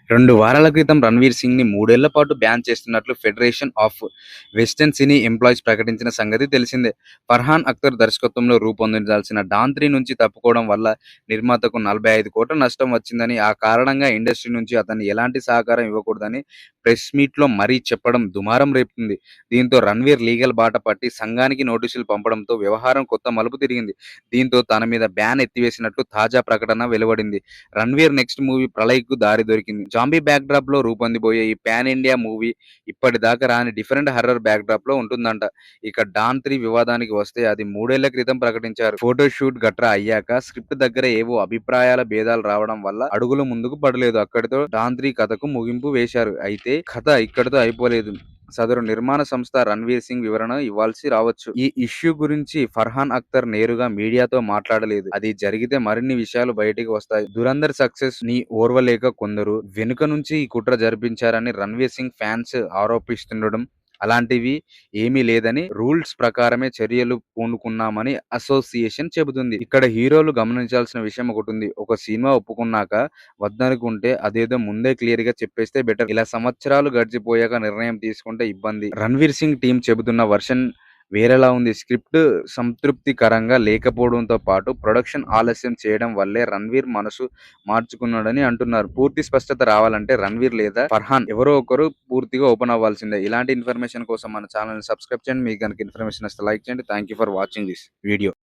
2 వారాల క్రితం 'రణ్వీర్ సింగ్‌ని 3 ఏళ్ల పాటు బ్యాన్ చేస్తున్నట్లు federation of western cine employees ప్రకటించిన సంగతి తెలిసిందే. ఫర్హాన్ అఖ్తర్ దర్శకత్వంలో రూపొందించాల్సిన 'డాన్ 3' నుంచి తప్పుకోవడం వల్ల నిర్మాతకు 45 కోట్ల నష్టం వచ్చిందని, ఆ కారణంగా ఇండస్ట్రీ నుంచి అతన్ని ఎలాంటి సహకారం ఇవ్వకూడదని ప్రెస్ మీట్‌లో మరీ చెప్పడం దుమారం రేపుతుంది. దీంతో రణ్వీర్ లీగల్ బాట పట్టి సంఘానికి నోటీసులు పంపడంతో వ్యవహారం కొత్త మలుపు తిరిగింది. దీంతో తన మీద బ్యాన్ ఎత్తివేసినట్లు తాజా ప్రకటన వెలువడింది. రణ్వీర్ నెక్స్ట్ మూవీ 'ప్రళయ్'కు దారి దొరికింది. జాంబీ బ్యాక్‌డ్రాప్‌లో రూపొందబోయే ఈ పాన్ ఇండియా మూవీ ఇప్పటిదాకా రాని డిఫరెంట్ హారర్ బ్యాక్‌డ్రాప్‌లో ఉంటుందంట. ఇక 'డాన్ 3' వివాదానికి వస్తే అది 3 ఏళ్ల క్రితం ప్రకటించారు. ఫోటో షూట్ గట్రా అయ్యాక స్క్రిప్ట్ దగ్గర ఏవో అభిప్రాయాల భేదాలు రావడం వల్ల అడుగులు ముందుకు పడలేదు. అక్కడితో 'డాన్ 3' కథకు ముగింపు వేశారు. అయితే కథ ఇక్కడితో అయిపోలేదు. సదరు నిర్మాణ సంస్థ రణ్వీర్ సింగ్ వివరణ ఇవ్వాల్సి రావచ్చు. ఈ ఇష్యూ గురించి ఫర్హాన్ అఖ్తర్ నేరుగా మీడియాతో మాట్లాడలేదు. అది జరిగితే మరిన్ని విషయాలు బయటికి వస్తాయి. 'దురంధర్' సక్సెస్ ని ఓర్వలేక కొందరు వెనుక నుంచి ఈ కుట్ర జరిపించారని రణ్వీర్ సింగ్ ఫ్యాన్స్ ఆరోపిస్తుండడం, అలాంటివి ఏమీ లేదని రూల్స్ ప్రకారమే చర్యలు పూనుకున్నామని అసోసియేషన్ చెబుతుంది. ఇక్కడ హీరోలు గమనించాల్సిన విషయం ఒకటుంది. ఒక సినిమా ఒప్పుకున్నాక వద్దనుకుంటే అదేదో ముందే క్లియర్‌గా చెప్పేస్తే బెటర్. ఇలా సంవత్సరాలు గడిచిపోయాక నిర్ణయం తీసుకుంటే ఇబ్బంది. రణ్వీర్ సింగ్ టీమ్ చెబుతున్న వర్షన్ వేరేలా ఉంది. స్క్రిప్ట్ సంతృప్తికరంగా లేకపోవడంతో పాటు ప్రొడక్షన్ ఆలస్యం చేయడం వల్లే రణ్వీర్ మనసు మార్చుకున్నాడని అంటున్నారు. పూర్తి స్పష్టత రావాలంటే రణ్వీర్ లేదా ఫర్హాన్ ఎవరో ఒకరు పూర్తిగా ఓపెన్ అవ్వాల్సిందే. ఇలాంటి ఇన్ఫర్మేషన్ కోసం మన ఛానల్‌ని సబ్స్క్రైబ్ చేయండి. మీకు గనుక ఇన్ఫర్మేషన్ నచ్చితే లైక్ చేయండి. Thank you for watching this video.